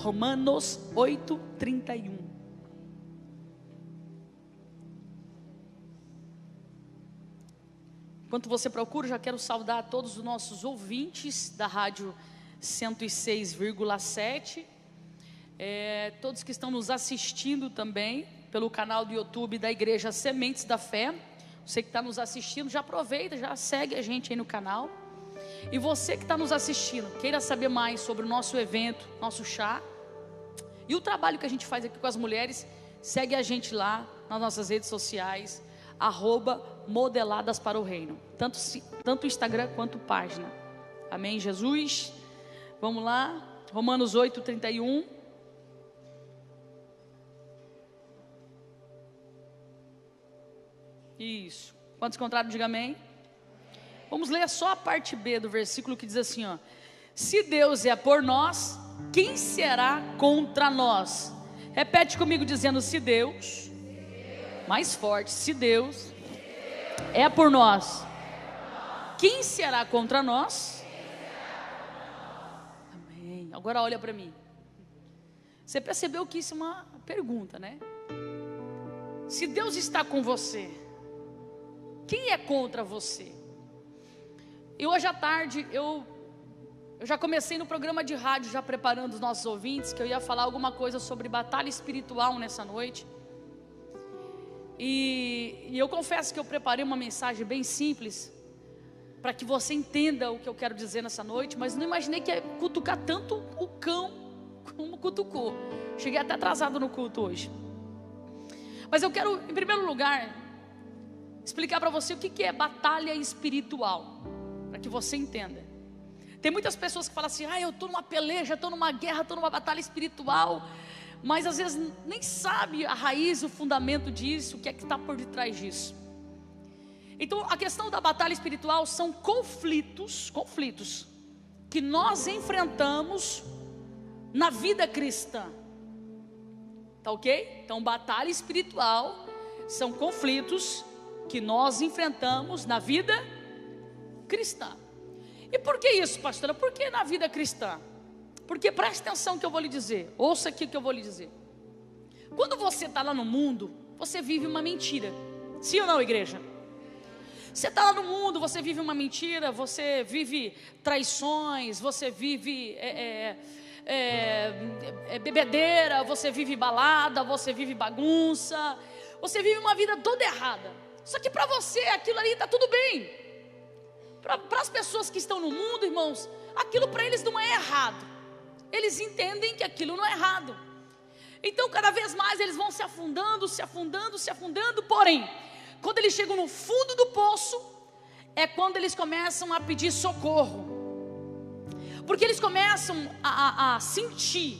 Romanos 8:31. Enquanto você procura, já quero saudar todos os nossos ouvintes da rádio 106,7, todos que estão nos assistindo também pelo canal do YouTube da Igreja Sementes da Fé. Você que está nos assistindo, já aproveita, já segue a gente aí no canal. E você que está nos assistindo, queira saber mais sobre o nosso evento, nosso chá e o trabalho que a gente faz aqui com as mulheres, segue a gente lá nas nossas redes sociais, @modeladas para o reino, tanto Instagram quanto página. Amém, Jesus? Vamos lá, Romanos 8:31. Isso. Quantos encontraram, diga amém. Vamos ler só a parte B do versículo, que diz assim, ó: se Deus é por nós, quem será contra nós? Repete comigo dizendo: se Deus, mais forte, se Deus é por nós, quem será contra nós? Amém. Agora olha para mim. Você percebeu que isso é uma pergunta, né? Se Deus está com você, quem é contra você? E hoje à tarde eu já comecei no programa de rádio, já preparando os nossos ouvintes, que eu ia falar alguma coisa sobre batalha espiritual nessa noite. E eu confesso que eu preparei uma mensagem bem simples, para que você entenda o que eu quero dizer nessa noite, mas não imaginei que ia cutucar tanto o cão como cutucou. Cheguei até atrasado no culto hoje. Mas eu quero, em primeiro lugar, explicar para você o que é batalha espiritual, para que você entenda. Tem muitas pessoas que falam assim: eu estou numa peleja, estou numa guerra, estou numa batalha espiritual, mas às vezes nem sabe a raiz, o fundamento disso, o que é que está por detrás disso. Então a questão da batalha espiritual são conflitos que nós enfrentamos na vida cristã, tá ok? Então batalha espiritual são conflitos que nós enfrentamos na vida cristã. E por que isso, pastora? Por que na vida cristã? Porque preste atenção no que eu vou lhe dizer, ouça aqui o que eu vou lhe dizer. Quando você está lá no mundo, você vive uma mentira, sim ou não, igreja? Você está lá no mundo, você vive uma mentira, você vive traições, você vive bebedeira, você vive balada, você vive bagunça, você vive uma vida toda errada. Só que para você aquilo ali está tudo bem. Para as pessoas que estão no mundo, irmãos, aquilo para eles não é errado. Eles entendem que aquilo não é errado. Então cada vez mais eles vão se afundando, porém, quando eles chegam no fundo do poço, é quando eles começam a pedir socorro. Porque eles começam a sentir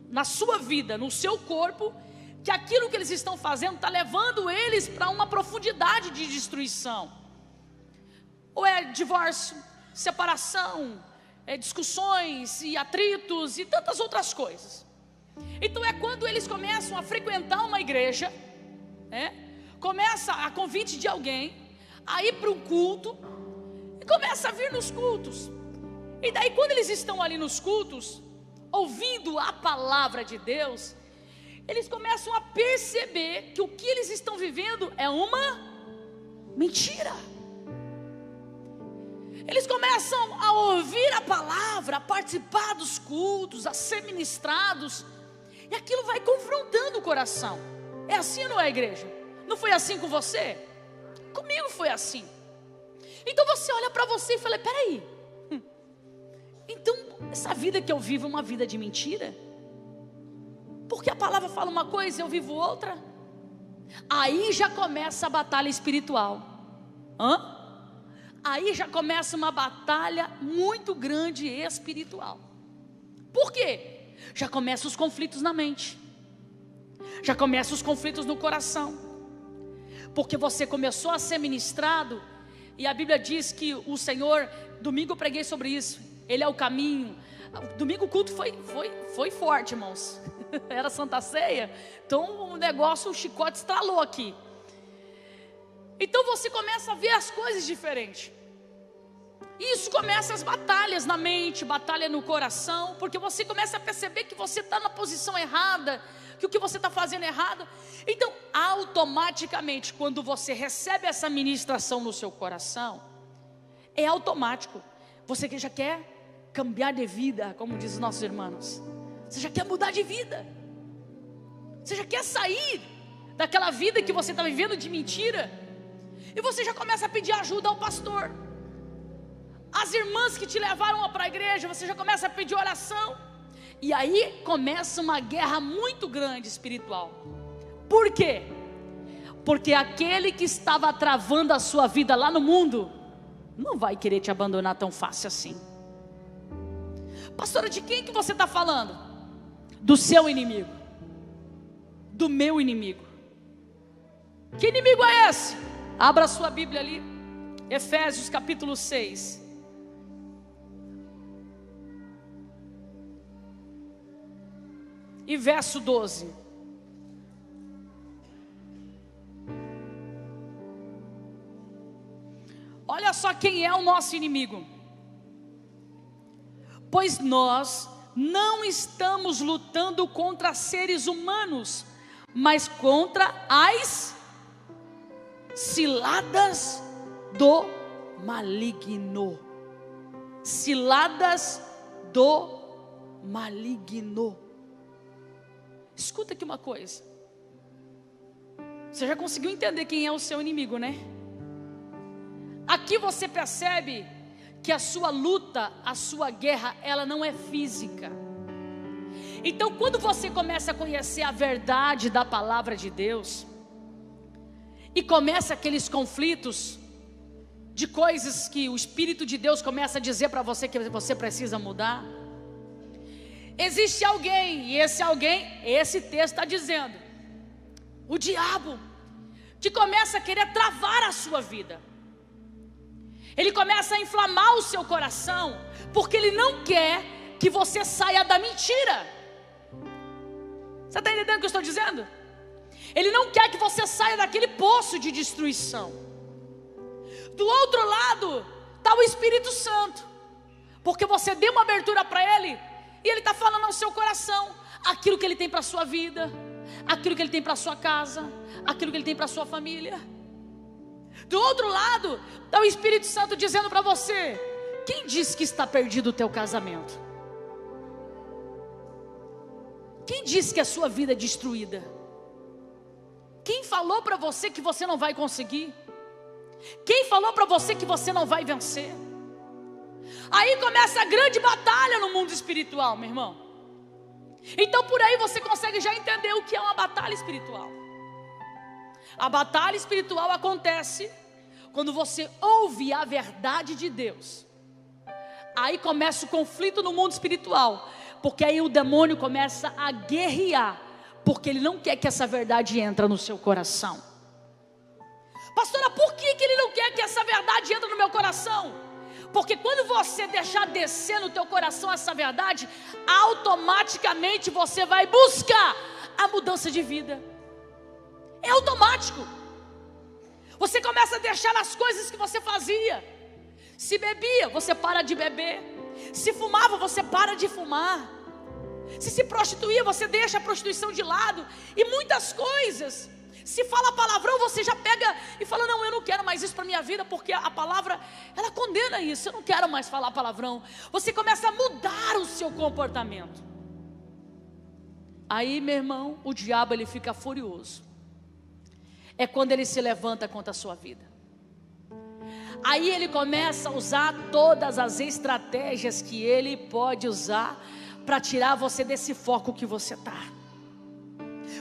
na sua vida, no seu corpo, que aquilo que eles estão fazendo está levando eles para uma profundidade de destruição. Ou é divórcio, separação, discussões e atritos e tantas outras coisas. Então é quando eles começam a frequentar uma igreja, começa a convite de alguém, a ir para um culto, e começa a vir nos cultos. E daí quando eles estão ali nos cultos, ouvindo a palavra de Deus, eles começam a perceber que o que eles estão vivendo é uma mentira. Eles começam a ouvir a palavra, a participar dos cultos, a ser ministrados, e aquilo vai confrontando o coração. É assim ou não é, igreja? Não foi assim com você? Comigo foi assim. Então você olha para você e fala: peraí, então essa vida que eu vivo é uma vida de mentira? Porque a palavra fala uma coisa e eu vivo outra? Aí já começa a batalha espiritual. Aí já começa uma batalha muito grande espiritual. Por quê? Já começam os conflitos na mente, já começam os conflitos no coração, porque você começou a ser ministrado. E a Bíblia diz que o Senhor, domingo eu preguei sobre isso, Ele é o caminho. Domingo o culto foi forte, irmãos. Era Santa Ceia, então o negócio, o chicote estralou aqui. Então você começa a ver as coisas diferentes. E isso começa as batalhas na mente, batalha no coração, porque você começa a perceber que você está na posição errada, que o que você está fazendo é errado. Então, automaticamente, quando você recebe essa ministração no seu coração, é automático. Você que já quer cambiar de vida, como dizem os nossos irmãos. Você já quer mudar de vida. Você já quer sair daquela vida que você está vivendo de mentira. E você já começa a pedir ajuda ao pastor. As irmãs que te levaram para a igreja, você já começa a pedir oração. E aí começa uma guerra muito grande espiritual. Por quê? Porque aquele que estava travando a sua vida lá no mundo não vai querer te abandonar tão fácil assim. Pastora, de quem que você está falando? Do seu inimigo. Do meu inimigo. Que inimigo é esse? Abra a sua Bíblia ali, Efésios capítulo 6. E verso 12. Olha só quem é o nosso inimigo. Pois nós não estamos lutando contra seres humanos, mas contra as ciladas do maligno. Ciladas do maligno. Escuta aqui uma coisa. Você já conseguiu entender quem é o seu inimigo, né? Aqui você percebe que a sua luta, a sua guerra, ela não é física. Então, quando você começa a conhecer a verdade da palavra de Deus, e começa aqueles conflitos de coisas que o Espírito de Deus começa a dizer para você que você precisa mudar, existe alguém, e esse alguém, esse texto está dizendo, o diabo, que começa a querer travar a sua vida. Ele começa a inflamar o seu coração, porque ele não quer que você saia da mentira. Você está entendendo o que eu estou dizendo? Ele não quer que você saia daquele poço de destruição. Do outro lado está o Espírito Santo, porque você deu uma abertura para ele, e ele está falando ao seu coração aquilo que ele tem para a sua vida, aquilo que ele tem para a sua casa, aquilo que ele tem para a sua família. Do outro lado está o Espírito Santo dizendo para você: quem disse que está perdido o teu casamento? Quem disse que a sua vida é destruída? Quem falou para você que você não vai conseguir? Quem falou para você que você não vai vencer? Aí começa a grande batalha no mundo espiritual, meu irmão. Então por aí você consegue já entender o que é uma batalha espiritual. A batalha espiritual acontece quando você ouve a verdade de Deus. Aí começa o conflito no mundo espiritual, porque aí o demônio começa a guerrear, porque ele não quer que essa verdade entre no seu coração. Pastora, por que ele não quer que essa verdade entre no meu coração? Porque quando você deixar descer no teu coração essa verdade, automaticamente você vai buscar a mudança de vida. É automático. Você começa a deixar as coisas que você fazia. Se bebia, você para de beber. Se fumava, você para de fumar. Se prostituía, você deixa a prostituição de lado. E muitas coisas. Se fala palavrão, você já pega e fala: não, eu não quero mais isso para minha vida, porque a palavra, ela condena isso. Eu não quero mais falar palavrão. Você começa a mudar o seu comportamento. Aí, meu irmão, o diabo ele fica furioso. É quando ele se levanta contra a sua vida. Aí ele começa a usar todas as estratégias que ele pode usar para tirar você desse foco que você está.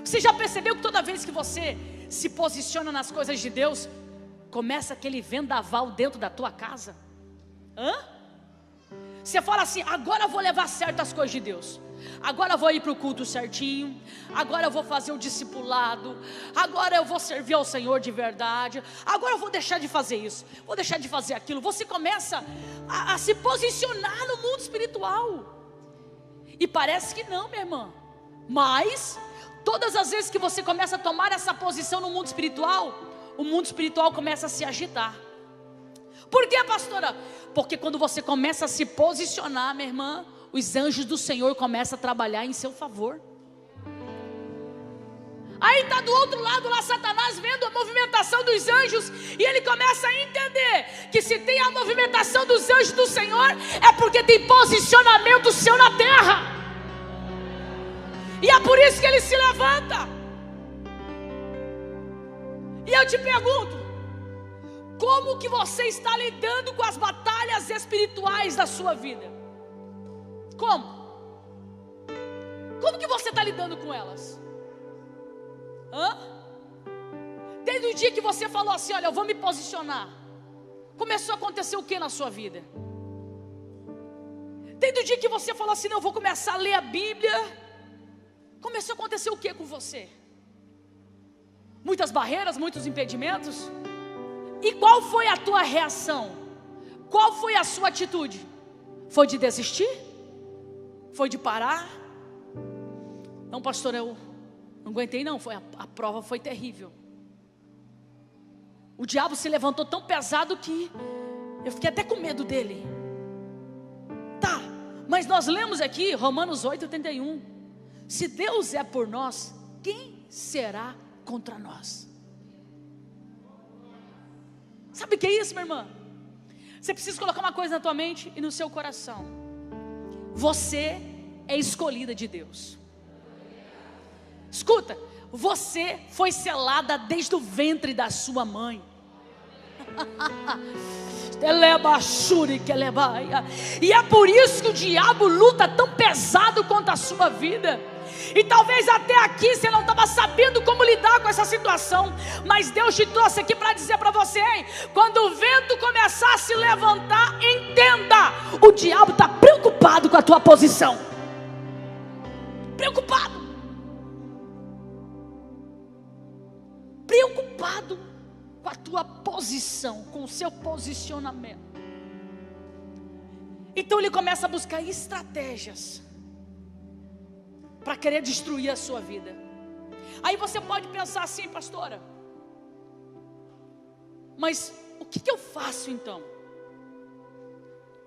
Você já percebeu que toda vez que você se posiciona nas coisas de Deus, começa aquele vendaval dentro da tua casa? Você fala assim: agora eu vou levar certo as coisas de Deus. Agora eu vou ir para o culto certinho. Agora eu vou fazer o discipulado. Agora eu vou servir ao Senhor de verdade. Agora eu vou deixar de fazer isso. Vou deixar de fazer aquilo. Você começa a se posicionar no mundo espiritual. E parece que não, minha irmã. Mas todas as vezes que você começa a tomar essa posição no mundo espiritual, o mundo espiritual começa a se agitar. Por quê, pastora? Porque quando você começa a se posicionar, minha irmã, os anjos do Senhor começam a trabalhar em seu favor. Aí está do outro lado lá Satanás vendo a movimentação dos anjos, e ele começa a entender que se tem a movimentação dos anjos do Senhor, é porque tem posicionamento seu na terra. E é por isso que ele se levanta. E eu te pergunto, como que você está lidando com as batalhas espirituais da sua vida? Como? Como que você está lidando com elas? Desde o dia que você falou assim, olha, eu vou me posicionar, começou a acontecer o que na sua vida? Desde o dia que você falou assim, não, eu vou começar a ler a Bíblia, começou a acontecer o que com você? Muitas barreiras, muitos impedimentos? E qual foi a tua reação? Qual foi a sua atitude? Foi de desistir? Foi de parar? Não, pastor, eu não aguentei não, a prova foi terrível. O diabo se levantou tão pesado que eu fiquei até com medo dele. Tá, mas nós lemos aqui Romanos 8:31. Se Deus é por nós, quem será contra nós? Sabe o que é isso, minha irmã? Você precisa colocar uma coisa na tua mente e no seu coração. Você é escolhida de Deus. Escuta, você foi selada desde o ventre da sua mãe. E é por isso que o diabo luta tão pesado contra a sua vida. E talvez até aqui você não estava sabendo como lidar com essa situação, mas Deus te trouxe aqui para dizer para você, hein? Quando o vento começar a se levantar, entenda, o diabo está preocupado com a tua posição. Preocupado com a tua posição, com o seu posicionamento. Então ele começa a buscar estratégias para querer destruir a sua vida. Aí você pode pensar assim, pastora, mas o que eu faço então?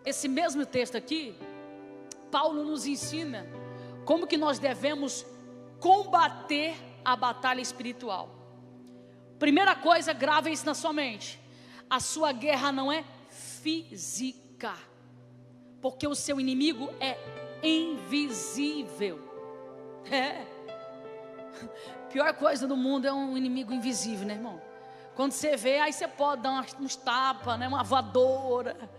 Esse mesmo texto aqui, Paulo nos ensina como que nós devemos combater a batalha espiritual. Primeira coisa, grava isso na sua mente: a sua guerra não é física, porque o seu inimigo é invisível. Pior coisa do mundo é um inimigo invisível, né, irmão? Quando você vê, aí você pode dar uns tapas, né, uma voadora,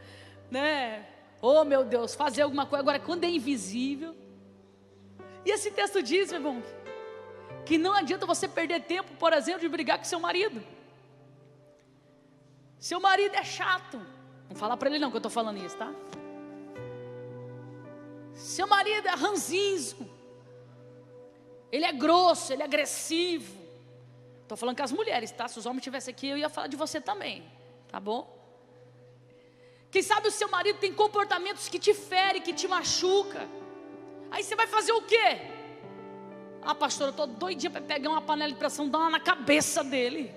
né? Oh meu Deus, fazer alguma coisa. Agora quando é invisível, e esse texto diz, meu irmão, que não adianta você perder tempo, por exemplo, de brigar com seu marido. Seu marido é chato. Não fala para ele não que eu estou falando isso, tá? Seu marido é ranzinho, ele é grosso, ele é agressivo. Estou falando com as mulheres, tá? Se os homens estivessem aqui, eu ia falar de você também, tá bom? Quem sabe o seu marido tem comportamentos que te ferem, que te machuca. Aí você vai fazer o quê? Ah, pastor, eu estou doidinha para pegar uma panela de pressão e dar uma na cabeça dele.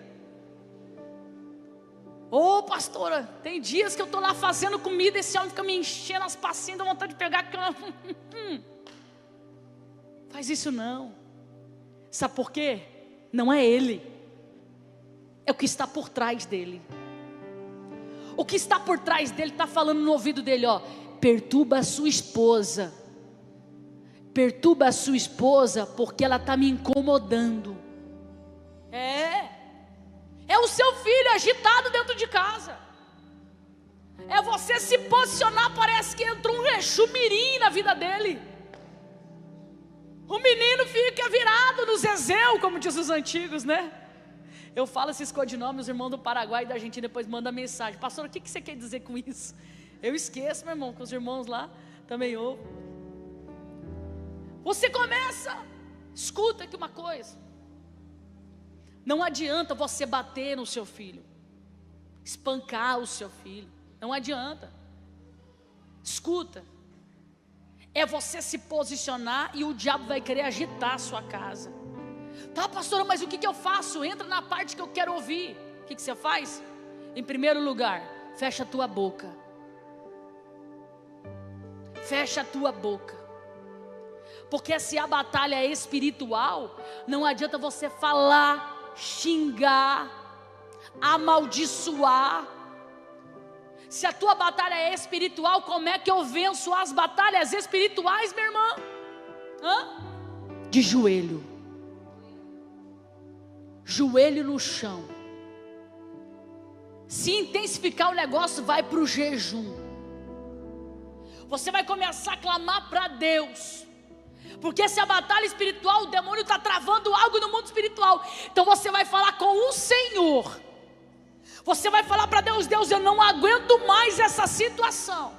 Ô, pastora, tem dias que eu estou lá fazendo comida, esse homem fica me enchendo as passinhas, dá vontade de pegar. Faz isso não. Sabe por quê? Não é ele, é o que está por trás dele. O que está por trás dele está falando no ouvido dele, ó: perturba a sua esposa. Perturba a sua esposa porque ela está me incomodando. É o seu filho agitado dentro de casa. É você se posicionar, parece que entrou um rechumirim na vida dele. O menino fica virado no zezéu, como diz os antigos, né? Eu falo esses codinomes, os irmãos do Paraguai e da Argentina depois mandam mensagem: pastor, o que você quer dizer com isso? Eu esqueço, meu irmão, que os irmãos lá também ouvem. Você começa, escuta aqui uma coisa: não adianta você bater no seu filho, espancar o seu filho, não adianta. Escuta, é você se posicionar e o diabo vai querer agitar a sua casa. Tá, pastora, mas o que eu faço? Entra na parte que eu quero ouvir. O que você faz? Em primeiro lugar, fecha a tua boca. Fecha a tua boca. Porque se a batalha é espiritual, não adianta você falar, xingar, amaldiçoar. Se a tua batalha é espiritual, como é que eu venço as batalhas espirituais, minha irmã? De joelho. Joelho no chão. Se intensificar o negócio, vai para o jejum. Você vai começar a clamar para Deus. Porque se a batalha espiritual, o demônio está travando algo no mundo espiritual. Então você vai falar com o Senhor. Você vai falar para Deus: Deus, eu não aguento mais essa situação.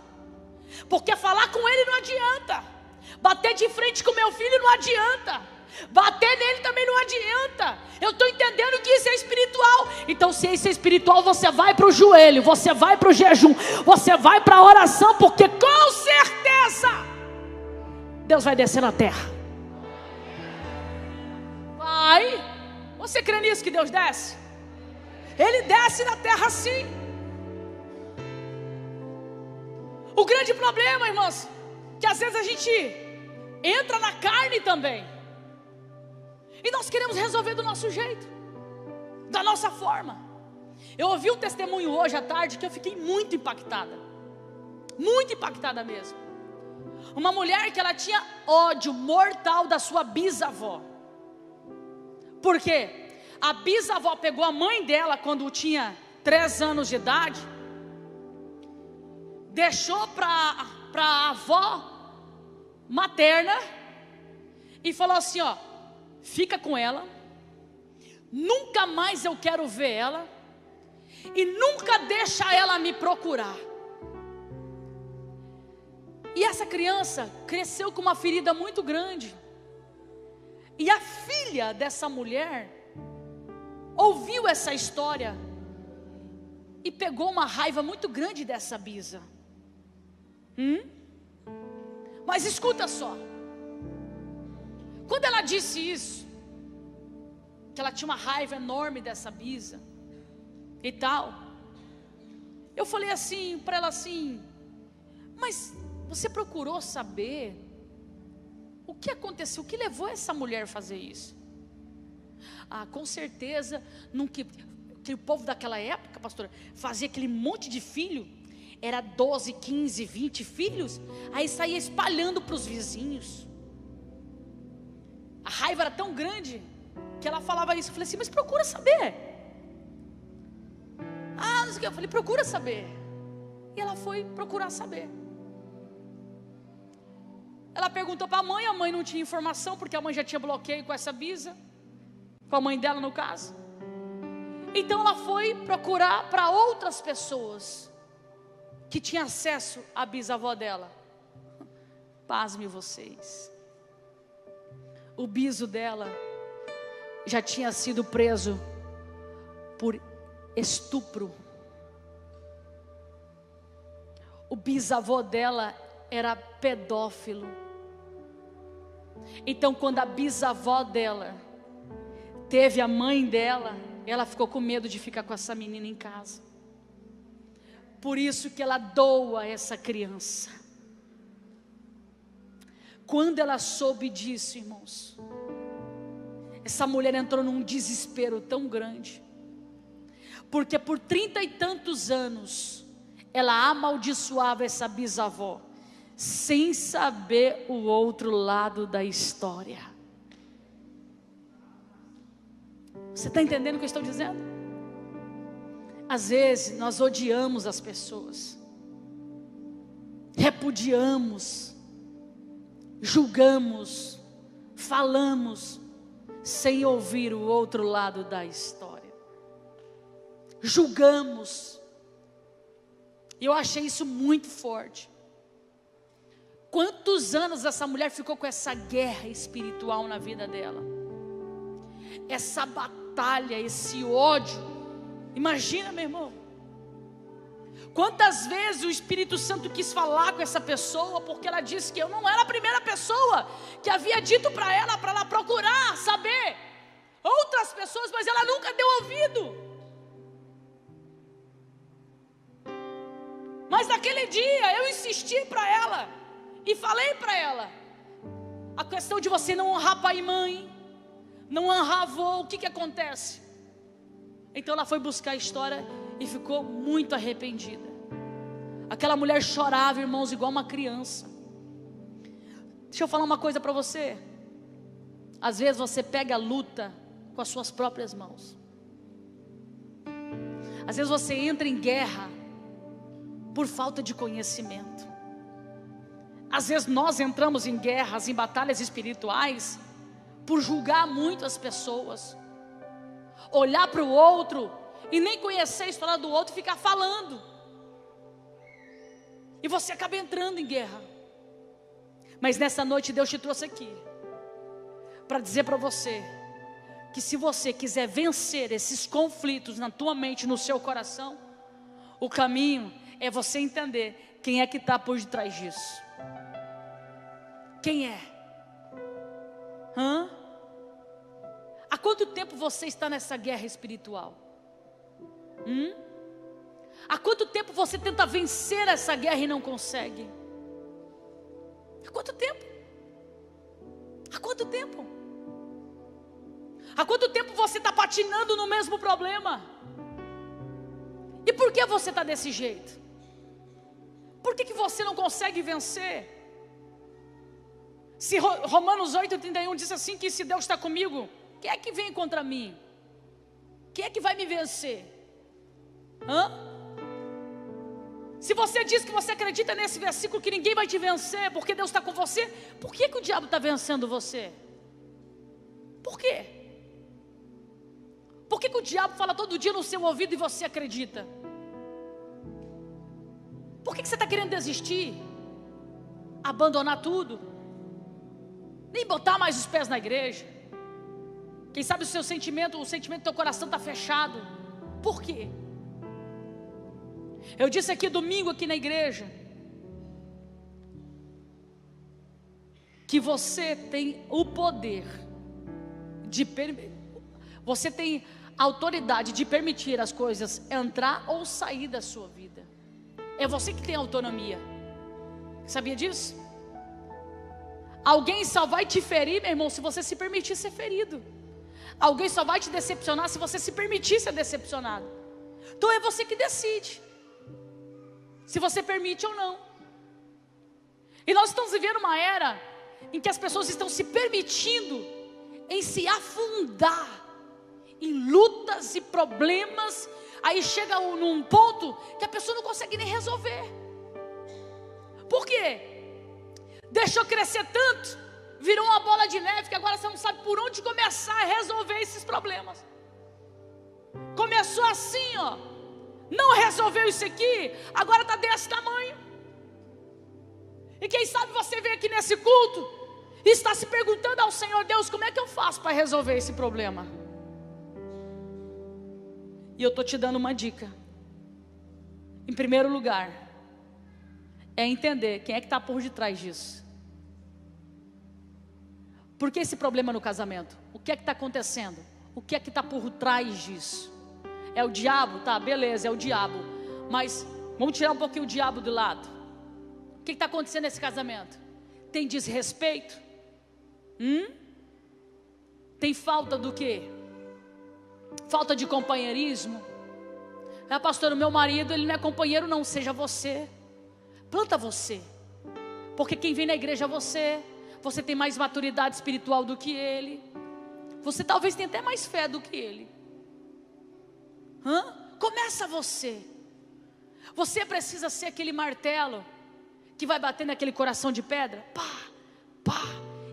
Porque falar com Ele não adianta. Bater de frente com meu filho não adianta. Bater nele também não adianta. Eu estou entendendo que isso é espiritual. Então se isso é espiritual, você vai para o joelho, você vai para o jejum, você vai para a oração. Porque com certeza Deus vai descer na terra. Vai. Você crê nisso que Deus desce? Ele desce na terra sim. O grande problema, irmãos, que às vezes a gente entra na carne também. E nós queremos resolver do nosso jeito, da nossa forma. Eu ouvi um testemunho hoje à tarde que eu fiquei muito impactada. Muito impactada mesmo. Uma mulher que ela tinha ódio mortal da sua bisavó. Por quê? A bisavó pegou a mãe dela quando tinha 3 anos de idade. Deixou para a avó materna. E falou assim, ó: fica com ela, nunca mais eu quero ver ela, e nunca deixa ela me procurar. E essa criança cresceu com uma ferida muito grande. E a filha dessa mulher ouviu essa história e pegou uma raiva muito grande dessa bisa. Mas escuta só. Quando ela disse isso, que ela tinha uma raiva enorme dessa bisa e tal, eu falei assim para ela assim: mas você procurou saber o que aconteceu, o que levou essa mulher a fazer isso? Ah, com certeza, que o povo daquela época, pastora, fazia aquele monte de filho, era 12, 15, 20 filhos, aí saía espalhando para os vizinhos. A raiva era tão grande que ela falava isso. Eu falei assim: mas procura saber. Ah, não sei o que. Eu falei: procura saber. E ela foi procurar saber. Ela perguntou para a mãe não tinha informação, porque a mãe já tinha bloqueio com essa bisa, com a mãe dela no caso. Então ela foi procurar para outras pessoas que tinham acesso à bisavó dela. Pasme vocês, o biso dela já tinha sido preso por estupro. O bisavô dela era pedófilo. Então quando a bisavó dela teve a mãe dela, ela ficou com medo de ficar com essa menina em casa. Por isso que ela doa essa criança. Quando ela soube disso, irmãos, essa mulher entrou num desespero tão grande, porque por 30 e tantos anos ela amaldiçoava essa bisavó, sem saber o outro lado da história. Você está entendendo o que eu estou dizendo? Às vezes nós odiamos as pessoas, repudiamos, julgamos, falamos, sem ouvir o outro lado da história. Julgamos. E eu achei isso muito forte. Quantos anos essa mulher ficou com essa guerra espiritual na vida dela? Essa batalha, esse ódio. Imagina, meu irmão. Quantas vezes o Espírito Santo quis falar com essa pessoa, porque ela disse que eu não era a primeira pessoa que havia dito para ela procurar saber. Outras pessoas, mas ela nunca deu ouvido. insisti para ela e falei para ela a questão de você não honrar pai e mãe, não honrar avô. O que acontece? Então ela foi buscar a história e ficou muito arrependida. Aquela mulher chorava, irmãos, igual uma criança. Deixa eu falar uma coisa para você. Às vezes você pega a luta com as suas próprias mãos. Às vezes você entra em guerra por falta de conhecimento. Às vezes nós entramos em guerras, em batalhas espirituais, por julgar muito as pessoas, olhar para o outro e nem conhecer a história do outro e ficar falando. E você acaba entrando em guerra. Mas nessa noite Deus te trouxe aqui para dizer para você que se você quiser vencer esses conflitos na tua mente, no seu coração, o caminho é você entender quem é que está por detrás disso. Quem é? Há quanto tempo você está nessa guerra espiritual? Há quanto tempo você tenta vencer essa guerra e não consegue? Há quanto tempo? Há quanto tempo? Há quanto tempo você está patinando no mesmo problema? E por que você está desse jeito? Por que você não consegue vencer? Se Romanos 8:31 diz assim, que se Deus está comigo, quem é que vem contra mim? Quem é que vai me vencer? Se você diz que você acredita nesse versículo, que ninguém vai te vencer, porque Deus está com você, por que o diabo está vencendo você? Por quê? Por que o diabo fala todo dia no seu ouvido e você acredita? Por que você está querendo desistir? Abandonar tudo? Nem botar mais os pés na igreja? Quem sabe o sentimento do teu coração está fechado. Por quê? Eu disse aqui domingo, aqui na igreja, que você tem o poder você tem autoridade de permitir as coisas entrar ou sair da sua vida. É você que tem autonomia. Sabia disso? Alguém só vai te ferir, meu irmão, se você se permitir ser ferido. Alguém só vai te decepcionar se você se permitir ser decepcionado. Então é você que decide se você permite ou não. E nós estamos vivendo uma era em que as pessoas estão se permitindo em se afundar em lutas e problemas. Aí chega num ponto que a pessoa não consegue nem resolver. Por quê? Deixou crescer tanto, virou uma bola de neve, que agora você não sabe por onde começar a resolver esses problemas. Começou assim, ó, não resolveu isso aqui, agora está desse tamanho. E quem sabe você vem aqui nesse culto e está se perguntando ao Senhor Deus, como é que eu faço para resolver esse problema? E eu estou te dando uma dica. Em primeiro lugar, é entender quem é que está por detrás disso. Por que esse problema no casamento? O que é que está acontecendo? O que é que está por trás disso? É o diabo? Tá, beleza, é o diabo. Mas vamos tirar um pouquinho o diabo do lado. O que está acontecendo nesse casamento? Tem desrespeito? Tem falta do quê? Falta de companheirismo? Pastor, o meu marido, ele não é companheiro não, seja você. Planta você. Porque quem vem na igreja é você. Você tem mais maturidade espiritual do que ele. Você talvez tenha até mais fé do que ele. Começa você. Você precisa ser aquele martelo que vai bater naquele coração de pedra. Pá, pá.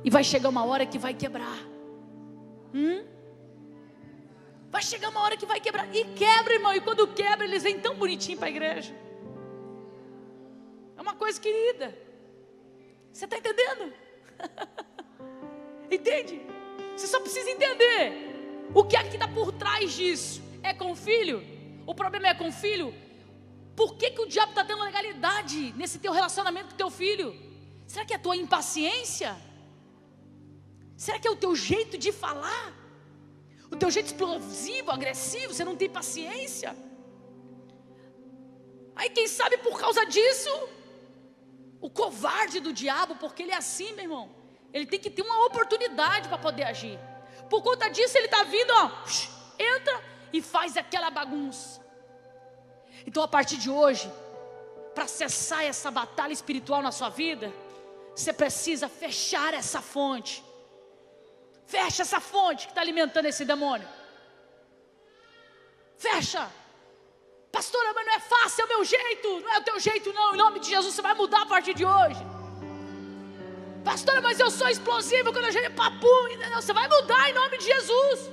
E vai chegar uma hora que vai quebrar. Vai chegar uma hora que vai quebrar. E quebra, irmão. E quando quebra, eles vêm tão bonitinho para a igreja. É uma coisa querida. Você está entendendo? Entende? Você só precisa entender o que é que está por trás disso. É com o filho? O problema é com o filho? Por que o diabo está tendo legalidade nesse teu relacionamento com o teu filho? Será que é a tua impaciência? Será que é o teu jeito de falar? O teu jeito explosivo, agressivo? Você não tem paciência? Aí quem sabe por causa disso o covarde do diabo, porque ele é assim, meu irmão. Ele tem que ter uma oportunidade para poder agir. Por conta disso ele está vindo, ó, entra e faz aquela bagunça. Então a partir de hoje, para cessar essa batalha espiritual na sua vida, você precisa fechar essa fonte. Fecha essa fonte que está alimentando esse demônio. Fecha. Pastora, mas não é fácil, é o meu jeito. Não é o teu jeito não, em nome de Jesus você vai mudar a partir de hoje. Pastora, mas eu sou explosivo quando eu já papum. Não, você vai mudar em nome de Jesus.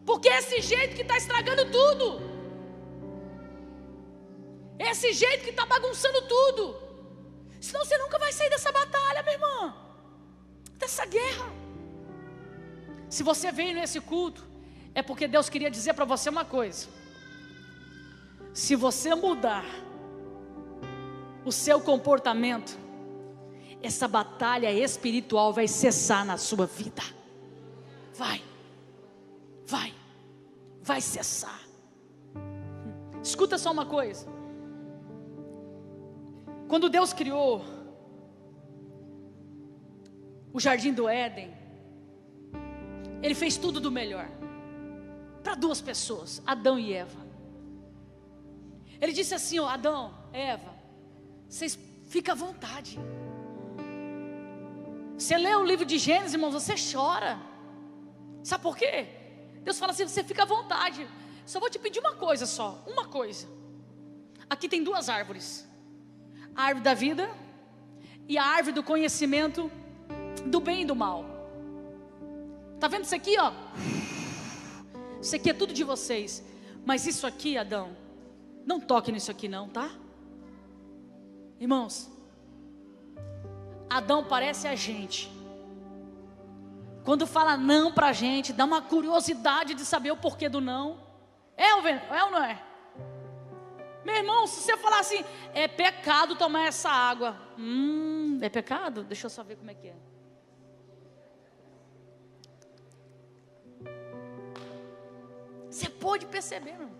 Porque é esse jeito que está estragando tudo. É esse jeito que está bagunçando tudo. Senão você nunca vai sair dessa batalha, minha irmã. Dessa guerra. Se você veio nesse culto, é porque Deus queria dizer para você uma coisa. Se você mudar o seu comportamento, essa batalha espiritual vai cessar na sua vida. Vai cessar. Escuta só uma coisa. Quando Deus criou o jardim do Éden, Ele fez tudo do melhor para duas pessoas, Adão e Eva. Ele disse assim, ó, Adão, Eva, vocês ficam à vontade. Você lê o livro de Gênesis, irmão, você chora. Sabe por quê? Deus fala assim, você fica à vontade. Só vou te pedir uma coisa só, uma coisa. Aqui tem duas árvores. A árvore da vida e a árvore do conhecimento do bem e do mal. Tá vendo isso aqui, ó? Isso aqui é tudo de vocês. Mas isso aqui, Adão, não toque nisso aqui não, tá? Irmãos, Adão parece a gente. Quando fala não pra gente, dá uma curiosidade de saber o porquê do não. É ou não é? Meu irmão, se você falar assim, é pecado tomar essa água. É pecado? Deixa eu só ver como é que é. Você pode perceber, irmão.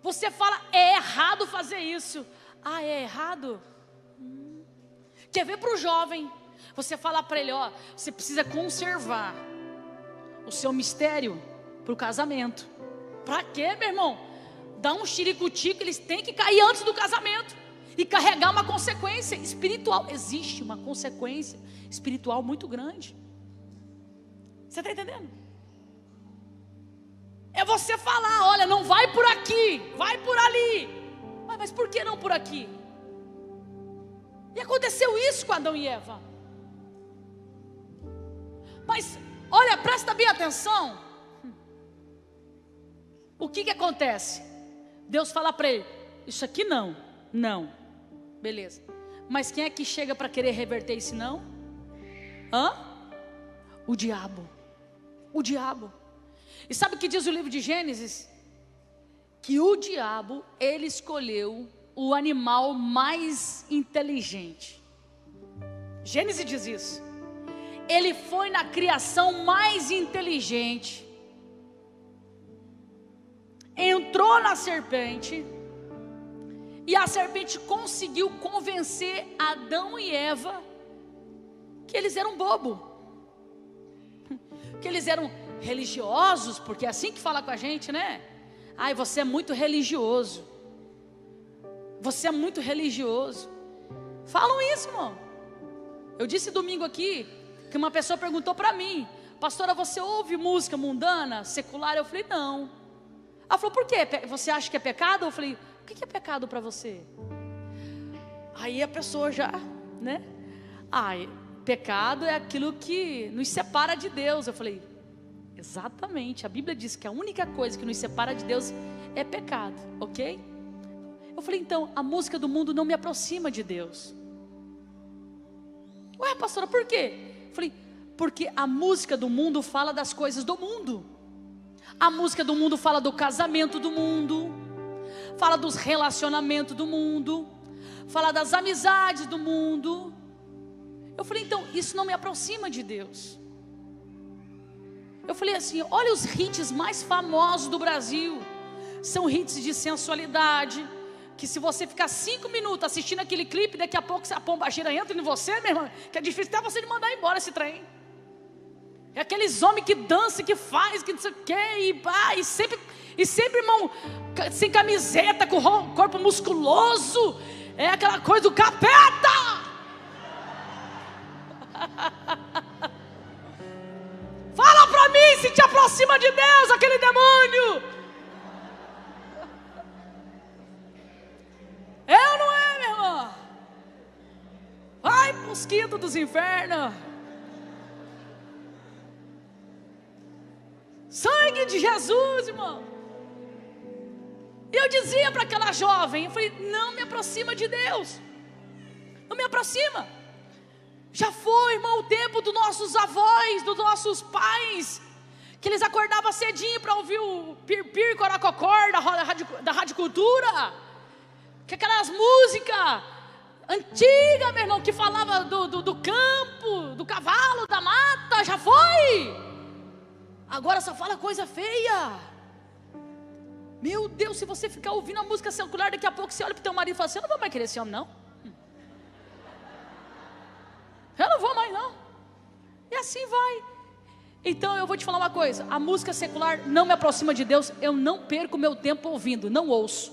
Você fala, é errado fazer isso. Ah, é errado? Quer ver para o jovem? Você fala para ele, ó, você precisa conservar o seu mistério para o casamento. Para quê, meu irmão? Dá um xiricuti que eles têm que cair antes do casamento e carregar uma consequência espiritual. Existe uma consequência espiritual muito grande. Você está entendendo? É você falar, olha, não vai por aqui, vai por ali. Mas por que não por aqui? E aconteceu isso com Adão e Eva. Mas, olha, presta bem atenção. O que acontece? Deus fala para ele, isso aqui não, beleza. Mas quem é que chega para querer reverter esse não? O diabo. E sabe o que diz o livro de Gênesis? Que o diabo, ele escolheu o animal mais inteligente. Gênesis diz isso. Ele foi na criação mais inteligente. Entrou na serpente. E a serpente conseguiu convencer Adão e Eva que eles eram bobos. Que eles eram religiosos, porque é assim que fala com a gente, né? Ai, você é muito religioso. Você é muito religioso. Falam isso, irmão. Eu disse domingo aqui que uma pessoa perguntou para mim, pastora, você ouve música mundana, secular? Eu falei, não. Ela falou, por quê? Você acha que é pecado? Eu falei, o que é pecado para você? Aí a pessoa já, né? Pecado é aquilo que nos separa de Deus. Eu falei, exatamente, a Bíblia diz que a única coisa que nos separa de Deus é pecado, ok? Eu falei, então, a música do mundo não me aproxima de Deus. Ué, pastora, por quê? Eu falei, porque a música do mundo fala das coisas do mundo. A música do mundo fala do casamento do mundo, fala dos relacionamentos do mundo, fala das amizades do mundo. Eu falei, então, isso não me aproxima de Deus. Eu falei assim, olha os hits mais famosos do Brasil. São hits de sensualidade, que se você ficar 5 minutos assistindo aquele clipe, daqui a pouco a pombagira entra em você, meu irmão, que é difícil até você de mandar embora esse trem. É aqueles homens que dançam, que faz, que não sei o que, e sempre, irmão, sem camiseta, com o corpo musculoso, é aquela coisa do capeta. Fala pra mim se te aproxima de Deus, aquele demônio. É ou não é, meu irmão? Vai pros quintos dos infernos. Sangue de Jesus, irmão. E eu dizia para aquela jovem, eu falei, não me aproxima de Deus. Não me aproxima. Já foi, irmão, o tempo dos nossos avós, dos nossos pais, que eles acordavam cedinho para ouvir o Pir-Pir, Coracocor da Rádio Cultura. Que aquelas músicas antigas, meu irmão, que falava do campo, do cavalo, da mata, já foi. Agora só fala coisa feia. Meu Deus, se você ficar ouvindo a música secular, daqui a pouco você olha para o teu marido e fala assim, eu não vou mais querer esse homem não. Eu não vou mais não. E assim vai. Então eu vou te falar uma coisa, a música secular não me aproxima de Deus, eu não perco meu tempo ouvindo, não ouço.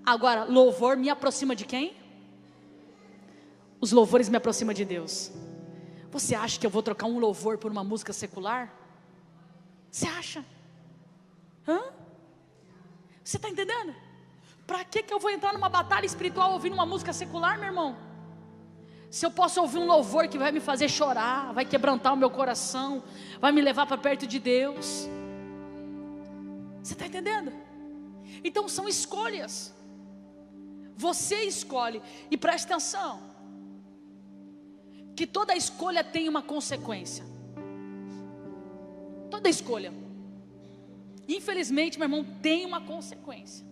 Agora, louvor me aproxima de quem? Os louvores me aproximam de Deus. Você acha que eu vou trocar um louvor por uma música secular? Você acha? Você está entendendo? Para que eu vou entrar numa batalha espiritual ouvindo uma música secular, meu irmão? Se eu posso ouvir um louvor que vai me fazer chorar, vai quebrantar o meu coração, vai me levar para perto de Deus. Você está entendendo? Então são escolhas. Você escolhe. E preste atenção, que toda escolha tem uma consequência. Toda escolha, infelizmente, meu irmão, tem uma consequência.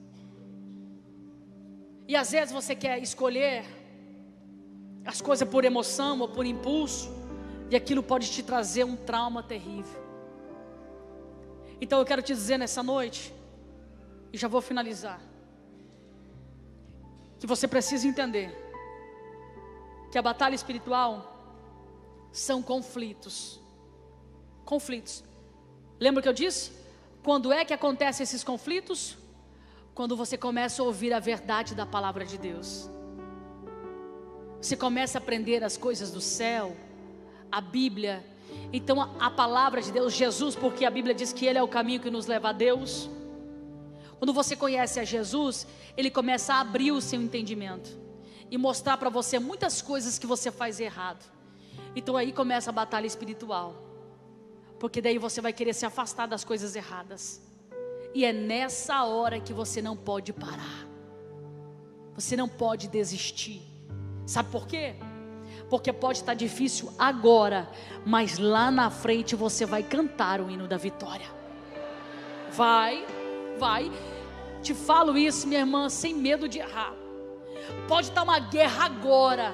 E às vezes você quer escolher as coisas por emoção ou por impulso, e aquilo pode te trazer um trauma terrível. Então eu quero te dizer nessa noite, e já vou finalizar, que você precisa entender que a batalha espiritual são conflitos. Conflitos. Lembra o que eu disse? Quando é que acontecem esses conflitos? Quando você começa a ouvir a verdade da palavra de Deus. Você começa a aprender as coisas do céu, a Bíblia. Então a palavra de Deus, Jesus, porque a Bíblia diz que Ele é o caminho que nos leva a Deus. Quando você conhece a Jesus, Ele começa a abrir o seu entendimento e mostrar para você muitas coisas que você faz errado. Então aí começa a batalha espiritual, porque daí você vai querer se afastar das coisas erradas. E é nessa hora que você não pode parar. Você não pode desistir. Sabe por quê? Porque pode estar difícil agora, mas lá na frente você vai cantar o hino da vitória. Vai. Te falo isso, minha irmã, sem medo de errar. Pode estar uma guerra agora,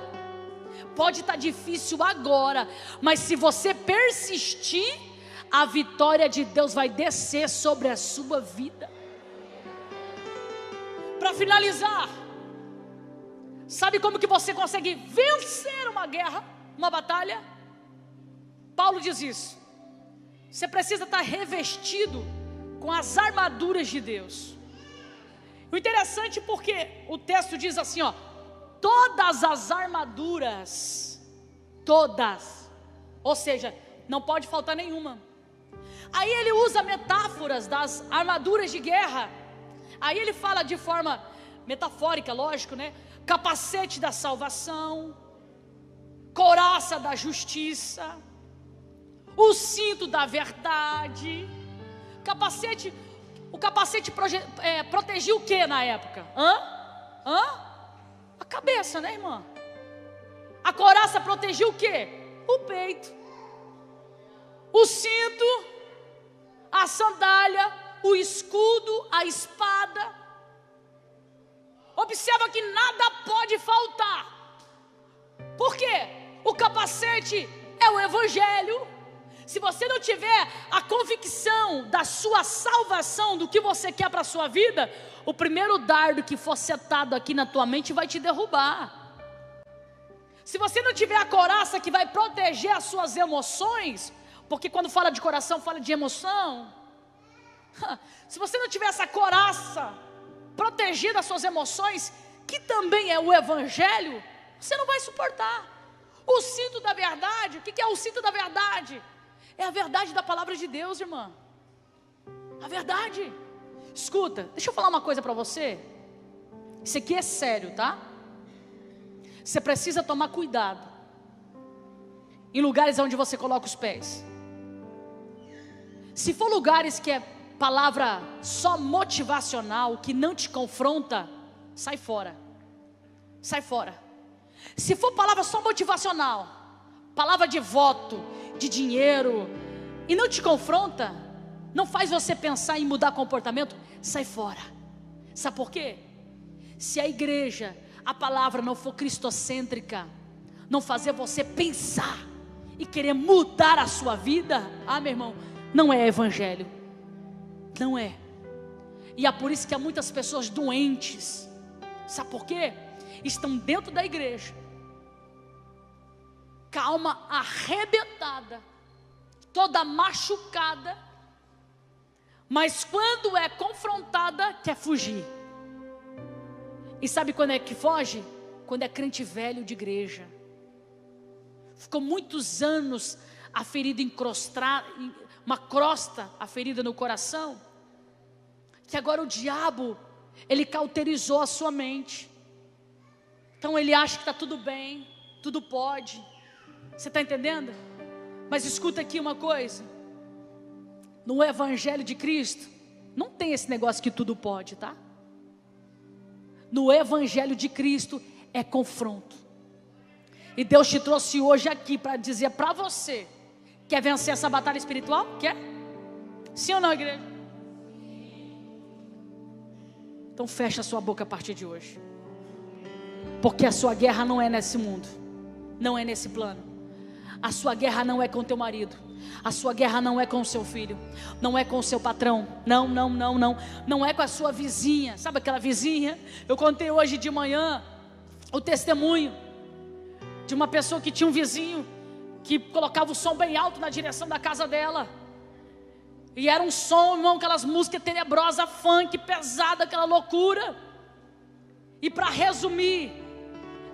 pode estar difícil agora, mas se você persistir, a vitória de Deus vai descer sobre a sua vida. Para finalizar, sabe como que você consegue vencer uma guerra, uma batalha? Paulo diz isso. Você precisa estar revestido com as armaduras de Deus. O interessante porque o texto diz assim, ó, todas as armaduras, todas, ou seja, não pode faltar nenhuma. Aí ele usa metáforas das armaduras de guerra. Aí ele fala de forma metafórica, lógico, né? Capacete da salvação, couraça da justiça, o cinto da verdade. O capacete protegia o que na época? A cabeça, né, irmã? A couraça protegia o que? O peito. O cinto, a sandália, o escudo, a espada. Observa que nada pode faltar. Por quê? O capacete é o evangelho. se você não tiver a convicção da sua salvação, do que você quer para a sua vida, o primeiro dardo que for setado aqui na tua mente vai te derrubar. Se você não tiver a coraça que vai proteger as suas emoções, porque quando fala de coração, fala de emoção. Se você não tiver essa coraça, proteger as suas emoções, que também é o evangelho, você não vai suportar. O cinto da verdade, o que é o cinto da verdade? É a verdade da palavra de Deus, irmã. A verdade. Escuta, deixa eu falar uma coisa para você. Isso aqui é sério, tá? Você precisa tomar cuidado em lugares onde você coloca os pés. Se for lugares que é palavra só motivacional, que não te confronta, sai fora. Sai fora. Se for palavra só motivacional, palavra de voto, de dinheiro, e não te confronta, não faz você pensar em mudar comportamento, sai fora. Sabe por quê? Se a igreja, a palavra não for cristocêntrica, não fazer você pensar e querer mudar a sua vida, meu irmão, não é evangelho. Não é. E é por isso que há muitas pessoas doentes. Sabe por quê? Estão dentro da igreja, calma arrebentada, toda machucada, mas quando é confrontada, quer fugir. E sabe quando é que foge? Quando é crente velho de igreja. Ficou muitos anos a ferida encrostada, uma crosta, a ferida no coração, que agora o diabo, ele cauterizou a sua mente. Então ele acha que está tudo bem, tudo pode. Você está entendendo? Mas escuta aqui uma coisa. No evangelho de Cristo, não tem esse negócio que tudo pode, tá? No evangelho de Cristo é confronto. E Deus te trouxe hoje aqui para dizer para você: quer vencer essa batalha espiritual? Quer? Sim ou não, igreja? Então fecha a sua boca a partir de hoje. Porque a sua guerra não é nesse mundo, não é nesse plano. A sua guerra não é com teu marido, a sua guerra não é com o seu filho, não é com o seu patrão, não é com a sua vizinha. Sabe aquela vizinha? Eu contei hoje de manhã o testemunho de uma pessoa que tinha um vizinho que colocava o som bem alto na direção da casa dela. E era um som, irmão, aquelas músicas tenebrosas, funk, pesada, aquela loucura. E para resumir,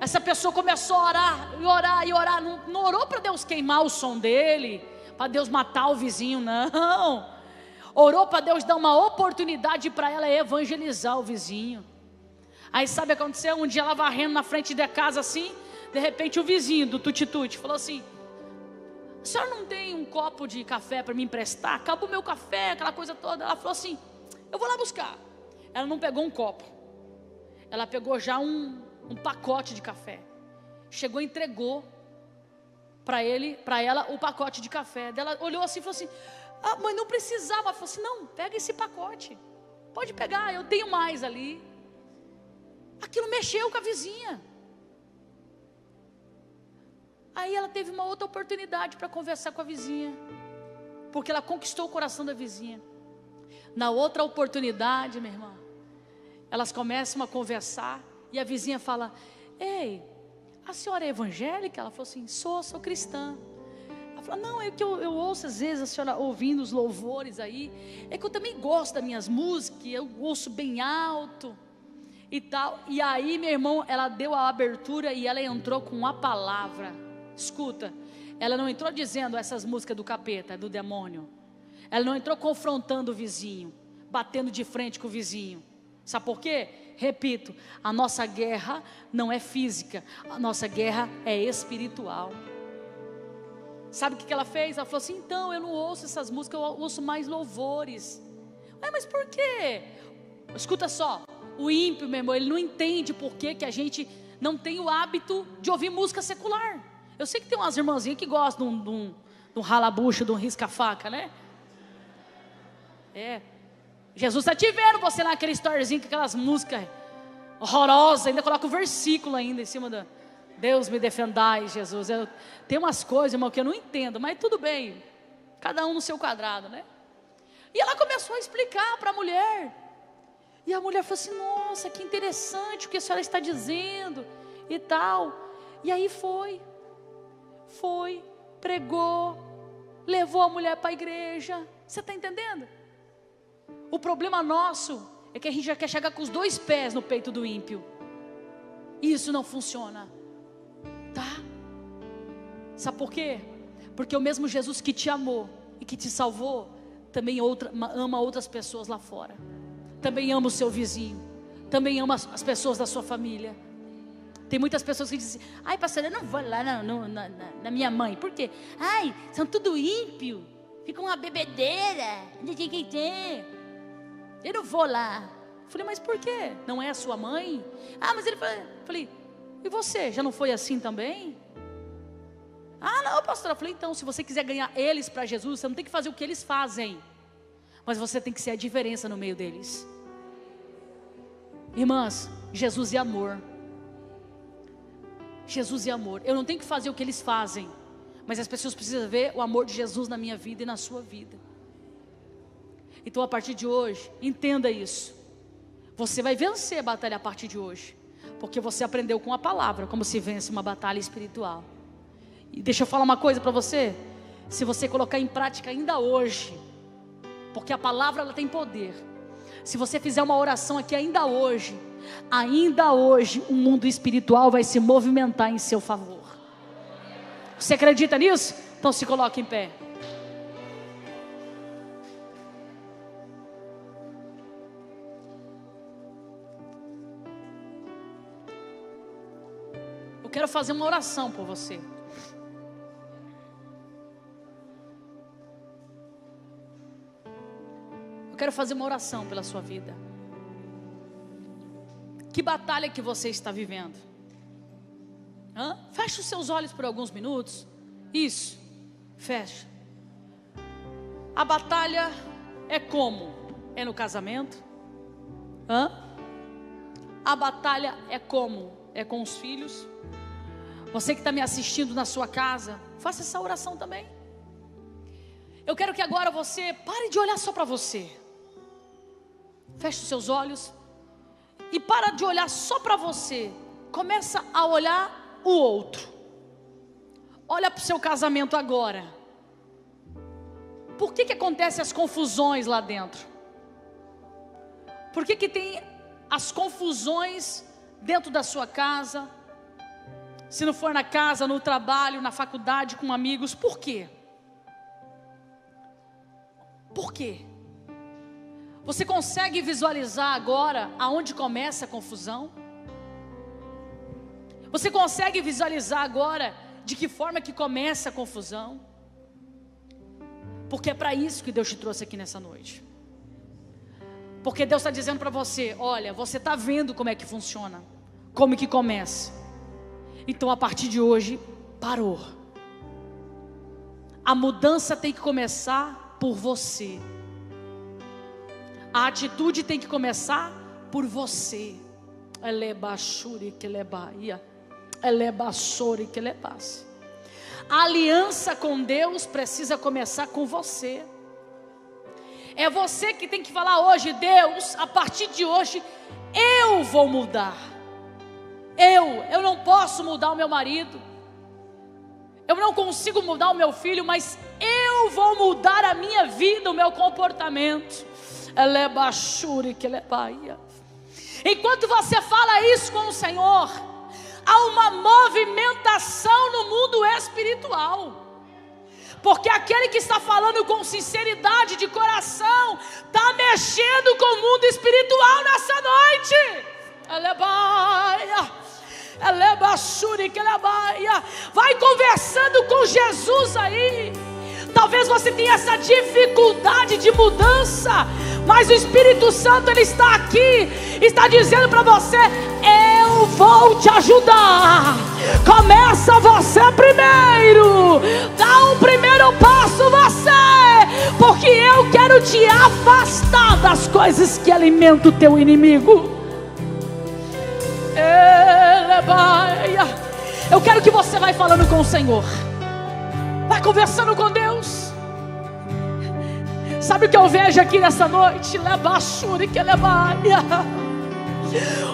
essa pessoa começou a orar, e orar, e orar. Não orou para Deus queimar o som dele, para Deus matar o vizinho, não. Orou para Deus dar uma oportunidade para ela evangelizar o vizinho. Aí sabe o que aconteceu? Um dia ela varrendo na frente da casa assim, de repente o vizinho do tuti-tuti falou assim: a senhora não tem um copo de café para me emprestar? Acabou o meu café, aquela coisa toda. Ela falou assim: eu vou lá buscar. Ela não pegou um copo, ela pegou já um pacote de café. Chegou e entregou para ela o pacote de café. Ela olhou assim e falou assim: mãe, não precisava. Ela falou assim: não, pega esse pacote, pode pegar, eu tenho mais ali. Aquilo mexeu com a vizinha. Aí ela teve uma outra oportunidade para conversar com a vizinha, porque ela conquistou o coração da vizinha. Na outra oportunidade, minha irmã, elas começam a conversar e a vizinha fala: ei, a senhora é evangélica? Ela falou assim: sou cristã. Ela falou: não, é que eu ouço às vezes a senhora ouvindo os louvores aí, é que eu também gosto das minhas músicas, eu ouço bem alto e tal. E aí, meu irmão, ela deu a abertura e ela entrou com a palavra. Escuta, ela não entrou dizendo essas músicas do capeta, do demônio. Ela não entrou confrontando o vizinho, batendo de frente com o vizinho. Sabe por quê? Repito, a nossa guerra não é física, a nossa guerra é espiritual. Sabe o que ela fez? Ela falou assim: então, eu não ouço essas músicas, eu ouço mais louvores. Mas por quê? Escuta só, o ímpio, meu irmão, ele não entende por que a gente não tem o hábito de ouvir música secular. Eu sei que tem umas irmãzinhas que gostam de um rala-bucha, de um risca-faca, né? Jesus está te vendo, você lá naquele storyzinho com aquelas músicas horrorosas, ainda coloca o versículo ainda em cima da Deus me defendai, Jesus. Tem umas coisas, irmão, que eu não entendo, mas tudo bem. Cada um no seu quadrado, né? E ela começou a explicar para a mulher. E a mulher falou assim: nossa, que interessante o que a senhora está dizendo e tal. E aí foi, pregou, levou a mulher para a igreja. Você está entendendo? O problema nosso é que a gente já quer chegar com os 2 pés no peito do ímpio. E isso não funciona, tá? Sabe por quê? Porque o mesmo Jesus que te amou e que te salvou, também ama outras pessoas lá fora. Também ama o seu vizinho, também ama as pessoas da sua família. Tem muitas pessoas que dizem: ai, pastor, eu não vou lá na minha mãe. Por quê? Ai, são tudo ímpio, fica uma bebedeira, eu não vou lá. Eu falei: mas por quê? Não é a sua mãe? Ah, mas ele falei: e você, já não foi assim também? Ah, não, pastor. Eu falei: então, se você quiser ganhar eles para Jesus, você não tem que fazer o que eles fazem, mas você tem que ser a diferença no meio deles. Irmãs, Jesus é amor. Jesus é amor. Eu não tenho que fazer o que eles fazem, mas as pessoas precisam ver o amor de Jesus na minha vida e na sua vida. Então, a partir de hoje, entenda isso. Você vai vencer a batalha a partir de hoje, porque você aprendeu com a palavra como se vence uma batalha espiritual. E deixa eu falar uma coisa para você. Se você colocar em prática ainda hoje, porque a palavra ela tem poder. Se você fizer uma oração aqui ainda hoje, o mundo espiritual vai se movimentar em seu favor. Você acredita nisso? Então se coloque em pé. Eu quero fazer uma oração por você. Quero fazer uma oração pela sua vida. Que batalha que você está vivendo? Feche os seus olhos por alguns minutos. Isso, fecha. A batalha é como? É no casamento? A batalha é como? É com os filhos? Você que está me assistindo na sua casa, faça essa oração também. Eu quero que agora você pare de olhar só para você. Feche os seus olhos e para de olhar só para você. Começa a olhar o outro. Olha para o seu casamento agora. Por que acontecem as confusões lá dentro? Por que tem as confusões dentro da sua casa? Se não for na casa, no trabalho, na faculdade, com amigos, por quê? Por quê? Você consegue visualizar agora aonde começa a confusão? Você consegue visualizar agora de que forma que começa a confusão? Porque é para isso que Deus te trouxe aqui nessa noite. Porque Deus está dizendo para você: olha, você está vendo como é que funciona, como que começa. Então a partir de hoje, parou. A mudança tem que começar por você. A atitude tem que começar por você. A aliança com Deus precisa começar com você. É você que tem que falar hoje: Deus, a partir de hoje eu vou mudar. Eu não posso mudar o meu marido, eu não consigo mudar o meu filho, mas eu vou mudar a minha vida, o meu comportamento. Enquanto você fala isso com o Senhor, há uma movimentação no mundo espiritual. Porque aquele que está falando com sinceridade de coração está mexendo com o mundo espiritual nessa noite. Vai conversando com Jesus aí. Talvez você tenha essa dificuldade de mudança, mas o Espírito Santo ele está aqui, está dizendo para você: eu vou te ajudar. Começa você primeiro, dá um primeiro passo você, porque eu quero te afastar das coisas que alimentam o teu inimigo. Eu quero que você vai falando com o Senhor, vai conversando com Deus. Sabe o que eu vejo aqui nessa noite?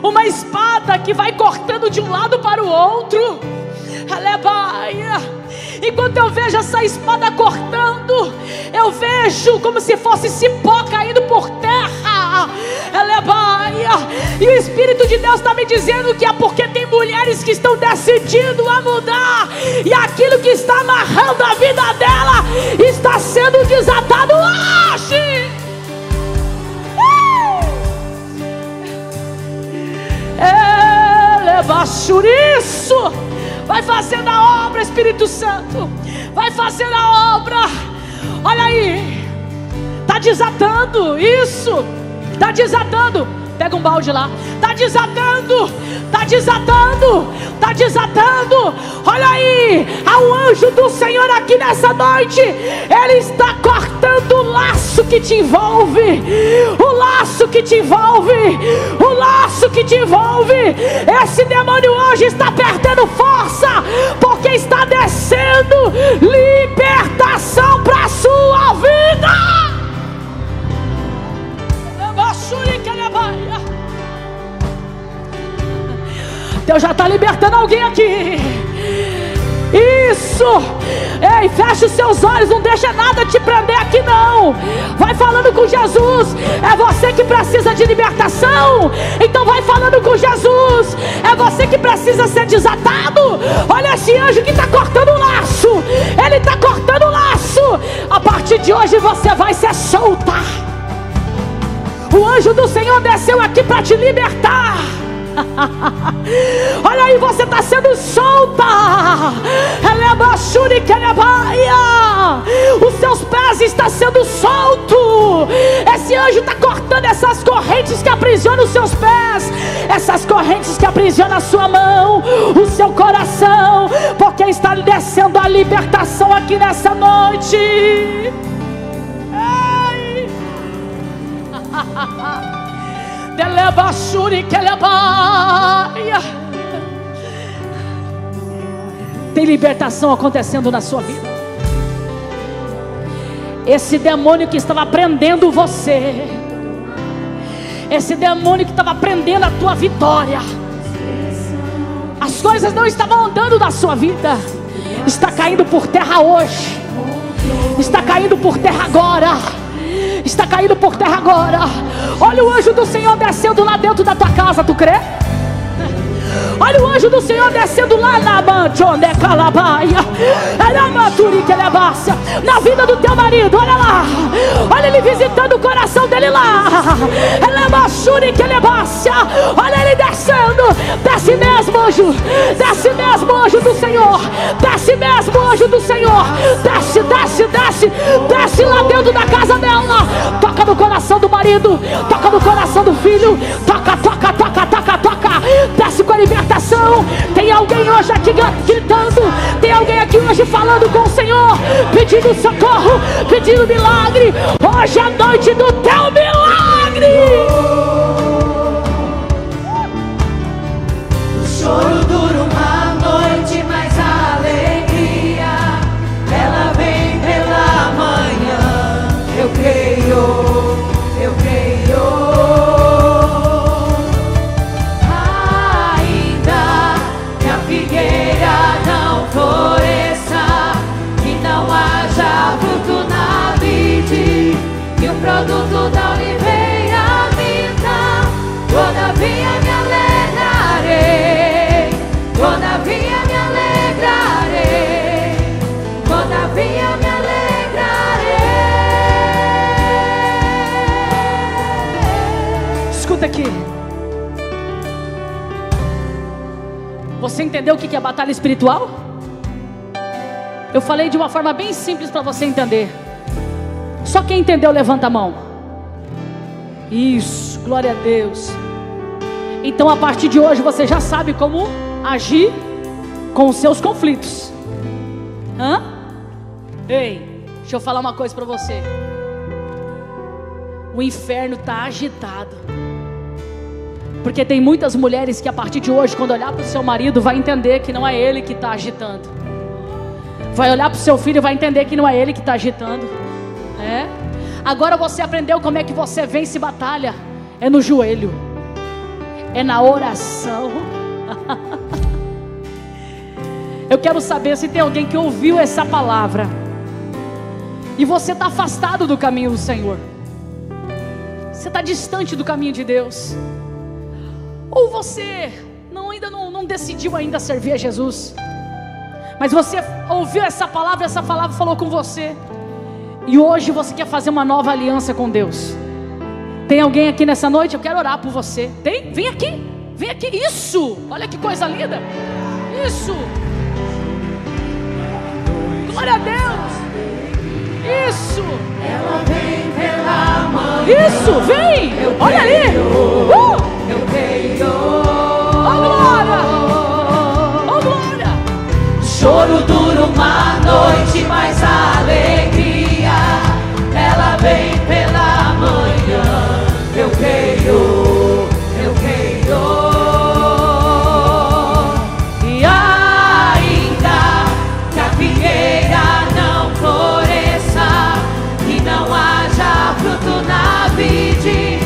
Uma espada que vai cortando de um lado para o outro. Enquanto eu vejo essa espada cortando, eu vejo como se fosse cipó caindo por terra. E o Espírito de Deus está me dizendo que é porque tem mulheres que estão decidindo a mudar, e aquilo que está amarrando a vida dela está sendo desatado hoje. Isso. Vai fazendo a obra, Espírito Santo. Vai fazendo a obra. Olha aí. Está desatando. Isso. Está desatando. Pega um balde lá. Está desatando. Está desatando. Está desatando. Olha aí. Há um anjo do Senhor aqui nessa noite. Ele está cortando o laço que te envolve. O laço que te envolve. O laço que te envolve. Esse demônio hoje está perdendo força, porque está descendo libertação para a sua vida. Deus já está libertando alguém aqui. Isso. Ei, fecha os seus olhos, não deixa nada te prender aqui não. Vai falando com Jesus. É você que precisa de libertação, então vai falando com Jesus. É você que precisa ser desatado. Olha esse anjo que está cortando o laço. Ele está cortando o laço. A partir de hoje você vai ser solta. O anjo do Senhor desceu aqui para te libertar. Olha aí, você está sendo solta. Os seus pés estão sendo soltos. Esse anjo está cortando essas correntes que aprisionam os seus pés, essas correntes que aprisionam a sua mão, o seu coração, porque está descendo a libertação aqui nessa noite. Ei. Tem libertação acontecendo na sua vida. Esse demônio que estava prendendo você, esse demônio que estava prendendo a tua vitória, as coisas não estavam andando na sua vida, está caindo por terra hoje. Está caindo por terra agora. Está caindo por terra agora. Olha o anjo do Senhor descendo lá dentro da tua casa, tu crê? Olha o anjo do Senhor descendo lá na na vida do teu marido, olha lá. Olha ele visitando o coração dele lá. Olha ele descendo. Desce mesmo, anjo. Desce mesmo, anjo do Senhor. Desce mesmo, anjo do Senhor. Desce, desce, desce. Desce lá dentro da casa dela. Toca no coração do marido. Toca no coração do filho. Toca, toca, toca, toca, toca. Desce com a libertação. Tem alguém hoje aqui gritando. Tem alguém aqui hoje falando com o Senhor, pedindo socorro, pedindo milagre. Hoje é a noite do teu milagre. O choro dura uma noite, mas a alegria ela vem pela manhã. Eu creio, eu creio. Produto da oliveira minta, todavia me alegrarei, todavia me alegrarei, todavia me alegrarei. Escuta aqui. Você entendeu o que é batalha espiritual? Eu falei de uma forma bem simples para você entender. Só quem entendeu, levanta a mão. Isso, glória a Deus. Então a partir de hoje você já sabe como agir com os seus conflitos. Hã? Ei, deixa eu falar uma coisa para você. O inferno está agitado. Porque tem muitas mulheres que a partir de hoje, quando olhar para o seu marido, vai entender que não é ele que está agitando. Vai olhar para o seu filho e vai entender que não é ele que está agitando. Agora você aprendeu como é que você vence batalha. É no joelho, é na oração. Eu quero saber se tem alguém que ouviu essa palavra e você está afastado do caminho do Senhor. Você está distante do caminho de Deus. Ou você ainda não decidiu ainda servir a Jesus, mas você ouviu essa palavra falou com você, e hoje você quer fazer uma nova aliança com Deus. Tem alguém aqui nessa noite? Eu quero orar por você. Tem? Vem aqui, vem aqui. Isso, olha que coisa linda. Isso, glória a Deus. Isso, ela vem pela manhã. Isso, vem, olha ali. Eu creio. Oh glória, oh glória. Choro dura uma noite, mas a alegria ela vem pela manhã. Eu creio, eu creio. E ainda que a figueira não floresça e não haja fruto na vide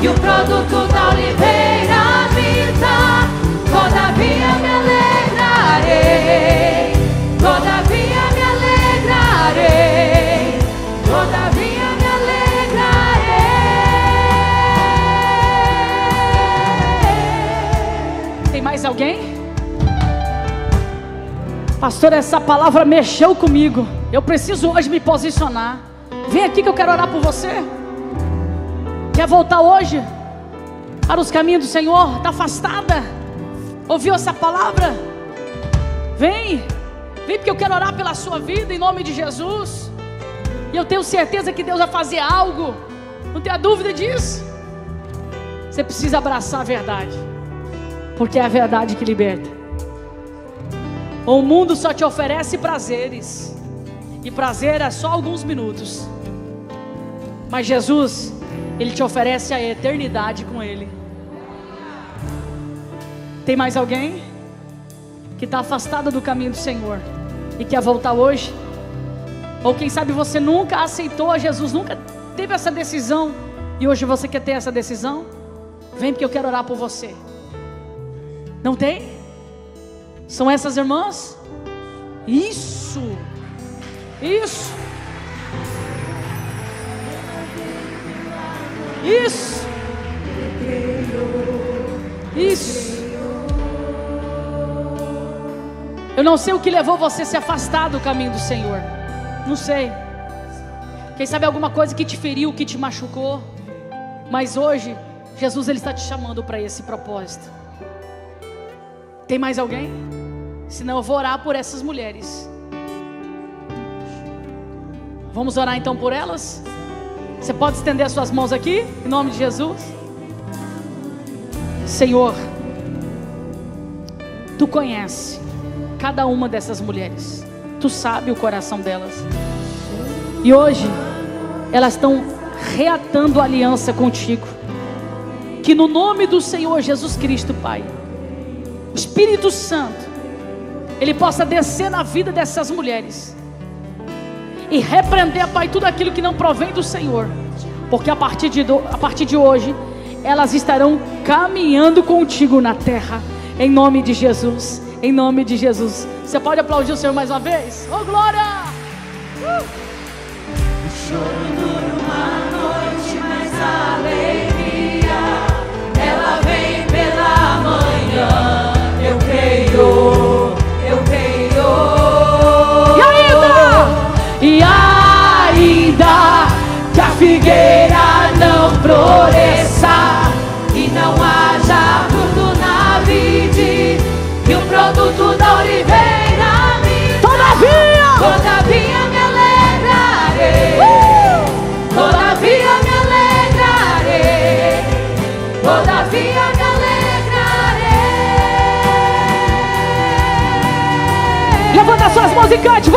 e o produto da oliveira minta, todavia me alegrarei, todavia me alegrarei, todavia me alegrarei. Tem mais alguém? Pastor, essa palavra mexeu comigo. Eu preciso hoje me posicionar. Vem aqui que eu quero orar por você. Quer voltar hoje para os caminhos do Senhor? Está afastada? Ouviu essa palavra? Vem, vem, porque eu quero orar pela sua vida em nome de Jesus. E eu tenho certeza que Deus vai fazer algo. Não tenha dúvida disso. Você precisa abraçar a verdade, porque é a verdade que liberta. O mundo só te oferece prazeres, e prazer é só alguns minutos. Mas Jesus, Ele te oferece a eternidade com Ele. Tem mais alguém que está afastado do caminho do Senhor e quer voltar hoje? Ou quem sabe você nunca aceitou a Jesus, nunca teve essa decisão, e hoje você quer ter essa decisão? Vem, porque eu quero orar por você. Não tem? São essas irmãs? Isso, isso, isso, isso. Eu não sei o que levou você a se afastar do caminho do Senhor. Não sei. Quem sabe alguma coisa que te feriu, que te machucou. Mas hoje Jesus, Ele está te chamando para esse propósito. Tem mais alguém? Senão eu vou orar por essas mulheres. Vamos orar então por elas? Você pode estender as suas mãos aqui, em nome de Jesus. Senhor, Tu conhece cada uma dessas mulheres. Tu sabe o coração delas. E hoje elas estão reatando a aliança contigo. Que no nome do Senhor Jesus Cristo, Pai, o Espírito Santo, Ele possa descer na vida dessas mulheres e repreender, Pai, tudo aquilo que não provém do Senhor. Porque a partir de hoje elas estarão caminhando contigo na terra. Em nome de Jesus. Em nome de Jesus. Você pode aplaudir o Senhor mais uma vez? Oh glória! O choro dura uma noite, mas a alegria ela vem pela manhã. Eu creio, eu creio. E ainda que a figueira não floresça e não haja fruto na vide e o produto da oliveira me todavia me alegrarei, todavia me alegrarei, todavia me alegrarei. Levanta suas mãos e cante.